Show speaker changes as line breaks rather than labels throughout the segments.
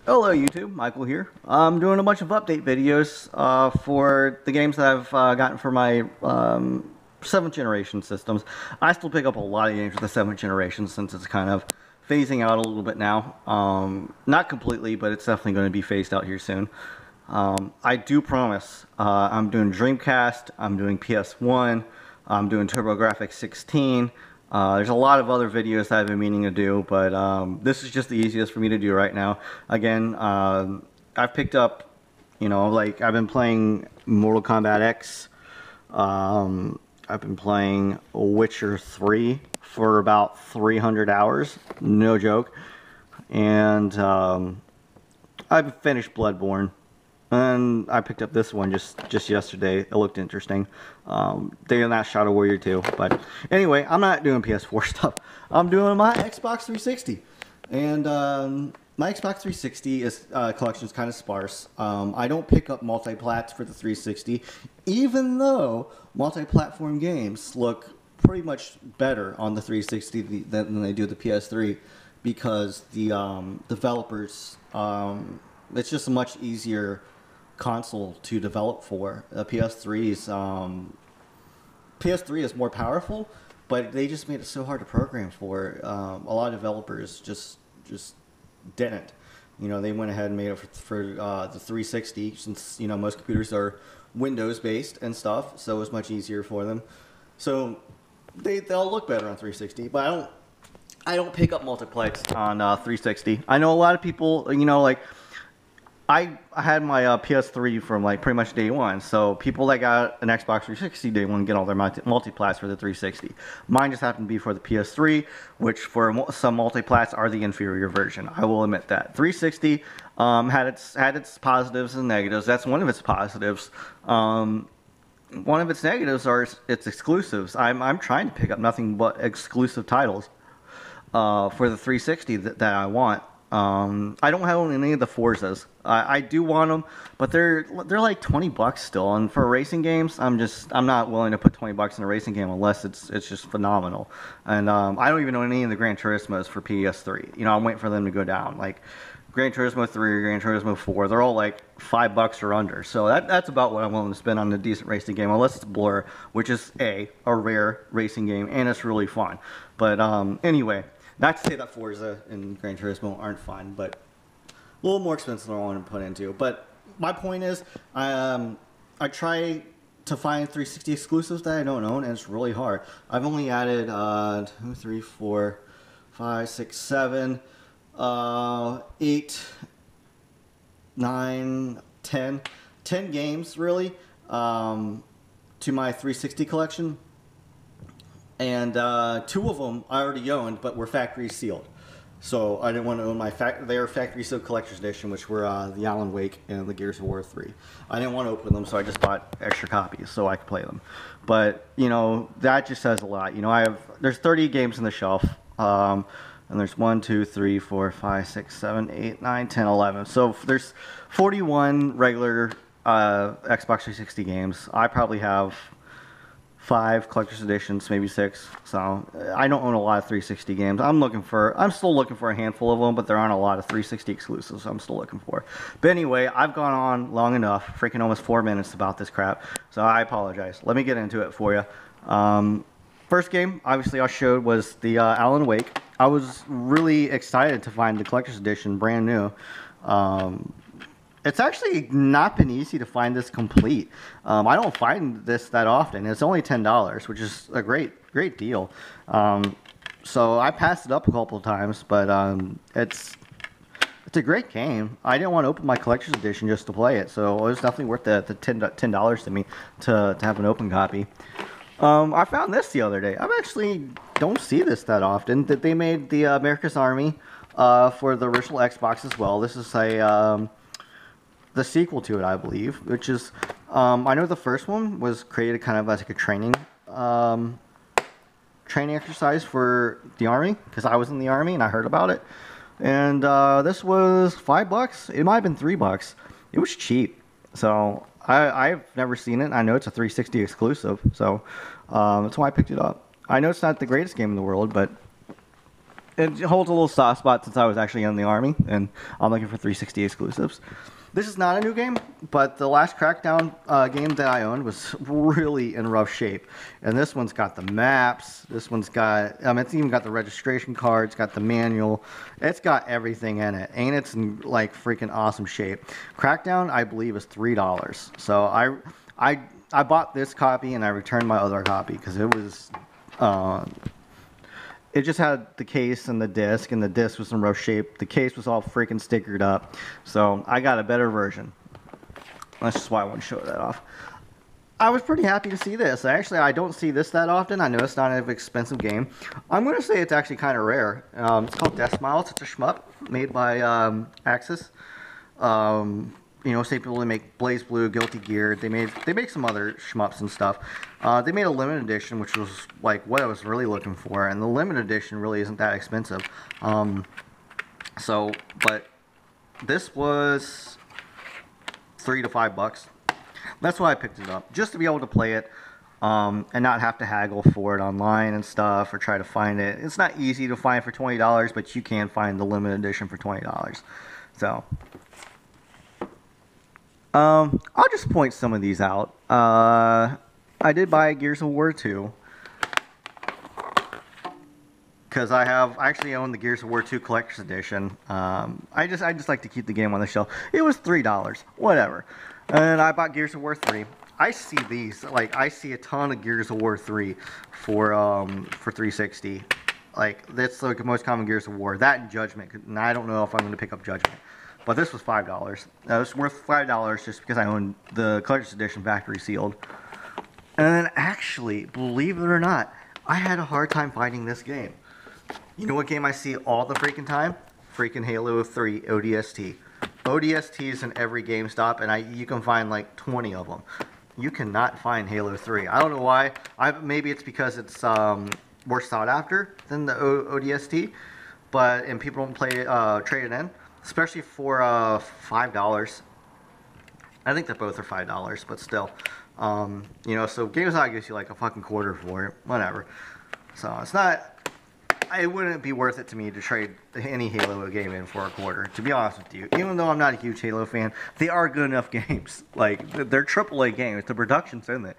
Hello YouTube, Michael here. I'm doing a bunch of update videos for the games that I've gotten for my 7th generation systems. I still pick up a lot of games with the 7th generation since it's kind of phasing out a little bit now. Not completely, but it's definitely going to be phased out here soon. I do promise I'm doing Dreamcast, I'm doing PS1, I'm doing TurboGrafx 16. There's a lot of other videos that I've been meaning to do, but this is just the easiest for me to do right now. Again, I've picked up, like I've been playing Mortal Kombat X. I've been playing Witcher 3 for about 300 hours, no joke. And I've finished Bloodborne. And I picked up this one just yesterday. It looked interesting. Day and that Shadow Warrior 2. But anyway, I'm not doing PS4 stuff. I'm doing my Xbox 360. And my Xbox 360 collection is kind of sparse. I don't pick up multi-plats for the 360, even though multi-platform games look pretty much better on the 360 than they do the PS3, because the developers, it's just a much easier console to develop for. The PS3 is more powerful, but they just made it so hard to program for. A lot of developers just didn't. They went ahead and made it for the 360, since most computers are Windows based and stuff, so it was much easier for them. So they'll look better on 360, but I don't pick up multiplex on 360. I know a lot of people, like, I had my PS3 from like pretty much day one, so people that got an Xbox 360 day one get all their multiplats for the 360. Mine just happened to be for the PS3, which for some multiplats are the inferior version. I will admit that. 360 had its positives and negatives. That's one of its positives. One of its negatives are its exclusives. I'm trying to pick up nothing but exclusive titles for the 360 that I want. I don't have any of the Forzas. I do want them, but they're like $20 still, and for racing games, I'm not willing to put $20 in a racing game unless it's just phenomenal. And I don't even know any of the Gran Turismos for PS3. I'm waiting for them to go down. Like Gran Turismo 3 or Gran Turismo 4, they're all like $5 or under. So that's about what I'm willing to spend on a decent racing game, unless it's Blur, which is a rare racing game, and it's really fun. But anyway. Not to say that Forza and Gran Turismo aren't fun, but a little more expensive than I want to put into. But my point is, I try to find 360 exclusives that I don't own, and it's really hard. I've only added 2, 3, 4, 5, 6, 7, 8, 9, 10 games really to my 360 collection. And 2 of them I already owned, but were factory sealed. So I didn't want to own their factory sealed collector's edition, which were the Alan Wake and the Gears of War 3. I didn't want to open them, so I just bought extra copies so I could play them. But that just says a lot. There's 30 games on the shelf, and there's 1, 2, 3, 4, 5, 6, 7, 8, 9, 10, 11. So there's 41 regular Xbox 360 games. I probably have 5 collector's editions, maybe 6. So I don't own a lot of 360 games. I'm still looking for a handful of them, but there aren't a lot of 360 exclusives I'm still looking for. But anyway, I've gone on long enough, freaking almost 4 minutes about this crap. So I apologize. Let me get into it for you. First game, obviously, I showed was the Alan Wake. I was really excited to find the collector's edition, brand new. It's actually not been easy to find this complete. I don't find this that often. It's only $10, which is a great deal. So I passed it up a couple of times, but it's a great game. I didn't want to open my collector's edition just to play it, so it was definitely worth the $10 to me to have an open copy. I found this the other day. I actually don't see this that often. That they made the America's Army for the original Xbox as well. This is the sequel to it, I believe, which is, I know the first one was created kind of as like a training exercise for the Army, because I was in the Army and I heard about it. And this was $5. It might have been $3. It was cheap. So I've never seen it. I know it's a 360 exclusive, so that's why I picked it up. I know it's not the greatest game in the world, but it holds a little soft spot since I was actually in the Army, and I'm looking for 360 exclusives. This is not a new game, but the last Crackdown game that I owned was really in rough shape. And this one's got the maps, this one's got, it's even got the registration cards, got the manual, it's got everything in it, and it's in like freaking awesome shape. Crackdown, I believe, is $3. So I bought this copy and I returned my other copy because it was, it just had the case and the disc was in rough shape. The case was all freaking stickered up. So I got a better version. That's just why I want to show that off. I was pretty happy to see this. Actually, I don't see this that often. I know it's not an expensive game. I'm going to say it's actually kind of rare. It's called Death Smiles. It's a shmup made by Axis. You know, same people that make Blaze Blue, Guilty Gear. They make some other shmups and stuff. They made a limited edition, which was like what I was really looking for, and the limited edition really isn't that expensive. But this was $3 to $5. That's why I picked it up, just to be able to play it, and not have to haggle for it online and stuff or try to find it. It's not easy to find for $20, but you can find the limited edition for $20. So. I'll just point some of these out. I did buy Gears of War 2 because I actually own the Gears of War 2 Collector's Edition. I just like to keep the game on the shelf. It was $3, whatever. And I bought Gears of War 3. I see these, like, I see a ton of Gears of War 3 for 360. Like, that's like the most common Gears of War. That and Judgment, and I don't know if I'm going to pick up Judgment. But this was $5. It was worth $5 just because I owned the Collector's Edition factory sealed. And then actually, believe it or not, I had a hard time finding this game. You know what game I see all the freaking time? Freaking Halo 3 ODST. ODSTs in every GameStop, and you can find like 20 of them. You cannot find Halo 3. I don't know why. Maybe it's because it's more sought after than the ODST, and people don't trade it in. Especially for $5. I think that both are $5, but still. You know, so GameStop gives you like a fucking quarter for it. Whatever. So it's not... It wouldn't be worth it to me to trade any Halo game in for a quarter, to be honest with you. Even though I'm not a huge Halo fan, they are good enough games. Like, they're AAA games. The production's in it.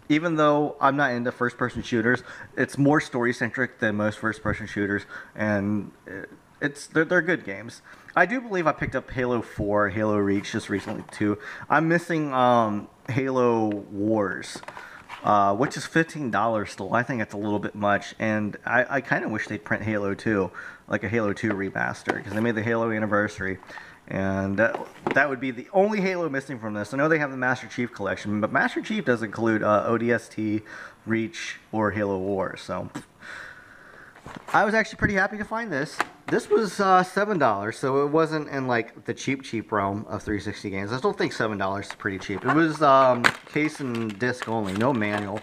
Even though I'm not into first-person shooters, it's more story-centric than most first-person shooters, and... They're good games. I do believe I picked up Halo 4, Halo Reach just recently too. I'm missing Halo Wars, which is $15 still. I think it's a little bit much, and I kind of wish they'd print Halo 2, like a Halo 2 remaster, because they made the Halo Anniversary, and that would be the only Halo missing from this. I know they have the Master Chief Collection, but Master Chief doesn't include ODST, Reach, or Halo Wars, so... I was actually pretty happy to find this. This was $7, so it wasn't in like the cheap realm of 360 games. I still think $7 is pretty cheap. It was case and disc only, no manual.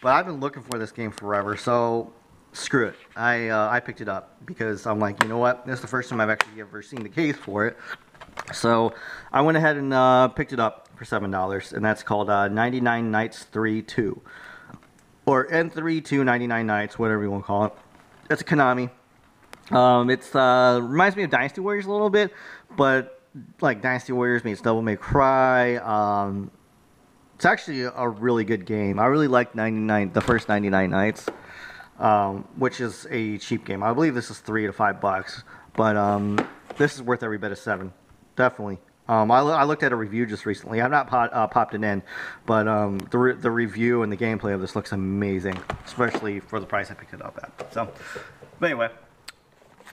But I've been looking for this game forever, so screw it. I picked it up because I'm like, you know what? This is the first time I've actually ever seen the case for it. So I went ahead and picked it up for $7, and that's called 99 Nights 3-2. Or N3 2 99 Nights, whatever you want to call it. It's a Konami. It's reminds me of Dynasty Warriors a little bit, but like Dynasty Warriors meets Devil May Cry. It's actually a really good game. I really like the first 99 Nights, which is a cheap game. I believe this is $3 to $5, but this is worth every bit of $7, definitely. I looked at a review just recently. I've not popped it in, but the review and the gameplay of this looks amazing, especially for the price I picked it up at. So, but anyway,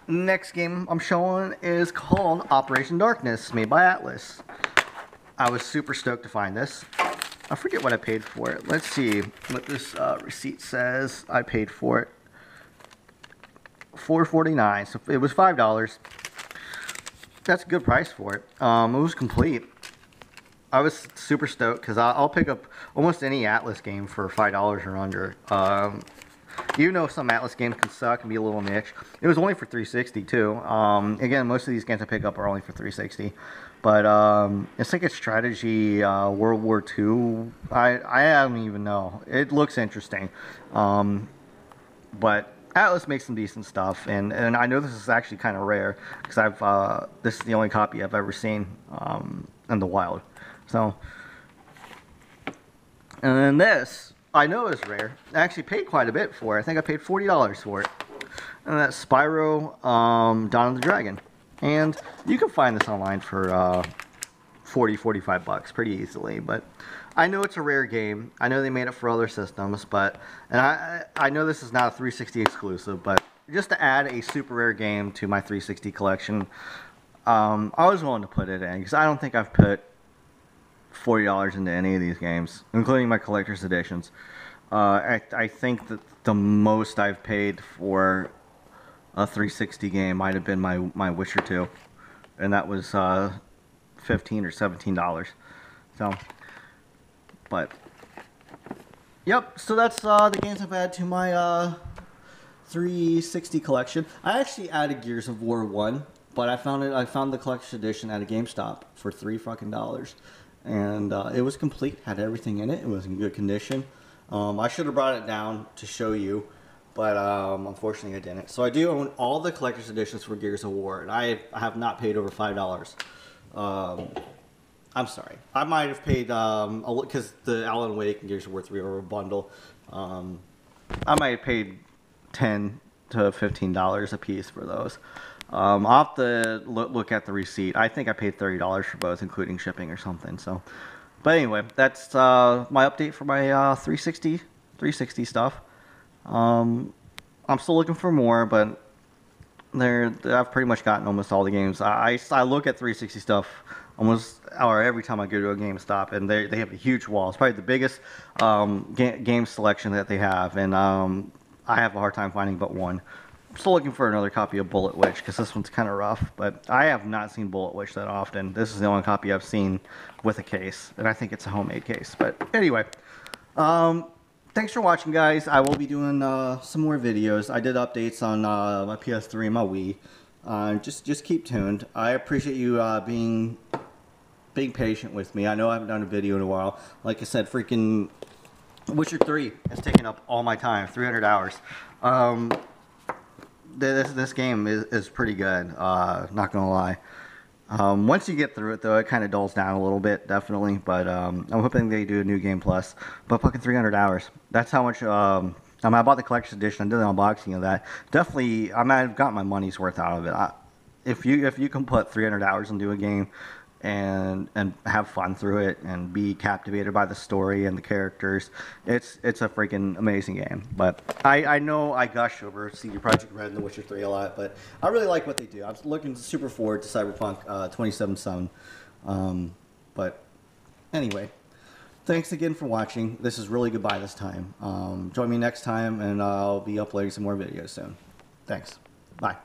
next game I'm showing is called Operation Darkness, made by Atlas. I was super stoked to find this. I forget what I paid for it. Let's see what this receipt says. I paid for it $4.49, so it was $5. That's a good price for it. It was complete. I was super stoked because I'll pick up almost any Atlas game for $5 or under. Even though some Atlas games can suck and be a little niche, it was only for 360 too. Again, most of these games I pick up are only for 360. But it's like a strategy World War II. I don't even know. It looks interesting, but Atlas makes some decent stuff, and I know this is actually kind of rare because this is the only copy I've ever seen in the wild. So, and then this I know is rare. I actually paid quite a bit for it. I think I paid $40 for it. And that's Spyro Dawn of the Dragon, and you can find this online for 45 bucks pretty easily. But I know it's a rare game. I know they made it for other systems, but I know this is not a 360 exclusive, but just to add a super rare game to my 360 collection, I was willing to put it in because I don't think I've put $40 into any of these games, including my collector's editions. I think that the most I've paid for a 360 game might have been my Witcher 2, and that was $15 or $17. So, but yep. So that's the games I've added to my 360 collection. I actually added Gears of War 1, but I found the collector's edition at a GameStop for $3 fucking dollars, and it was complete. Had everything in it. It was in good condition. I should have brought it down to show you, but unfortunately I didn't. So I do own all the collector's editions for Gears of War, and I have not paid over $5. I'm sorry. I might have paid, because the Alan Wake and Gears of War 3 were a bundle. I might have paid $10 to $15 a piece for those. I'll have to look at the receipt. I think I paid $30 for both, including shipping or something. So, but anyway, that's my update for my 360 stuff. I'm still looking for more, but I've pretty much gotten almost all the games. I look at 360 stuff almost every time I go to a GameStop, and they have a huge wall. It's probably the biggest game selection that they have, and I have a hard time finding but one. I'm still looking for another copy of Bullet Witch because this one's kind of rough, but I have not seen Bullet Witch that often. This is the only copy I've seen with a case, and I think it's a homemade case. But anyway, thanks for watching, guys. I will be doing some more videos. I did updates on my PS3 and my Wii. Just keep tuned. I appreciate you being patient with me. I know I haven't done a video in a while. Like I said, freaking Witcher 3 has taken up all my time, 300 hours. This game is pretty good, not gonna lie. Once you get through it, though, it kind of dulls down a little bit, definitely. But I'm hoping they do a new game plus. But fucking 300 hours. That's how much. I bought the collector's edition. I did the unboxing of that. Definitely, I might have got my money's worth out of it. If you can put 300 hours into a game and have fun through it and be captivated by the story and the characters, it's a freaking amazing game. But I know I gush over CD Projekt Red and The Witcher 3 a lot, but I really like what they do. I'm looking super forward to Cyberpunk 2077. But anyway, thanks again for watching. This is really goodbye this time. Join me next time, and I'll be uploading some more videos soon. Thanks. Bye.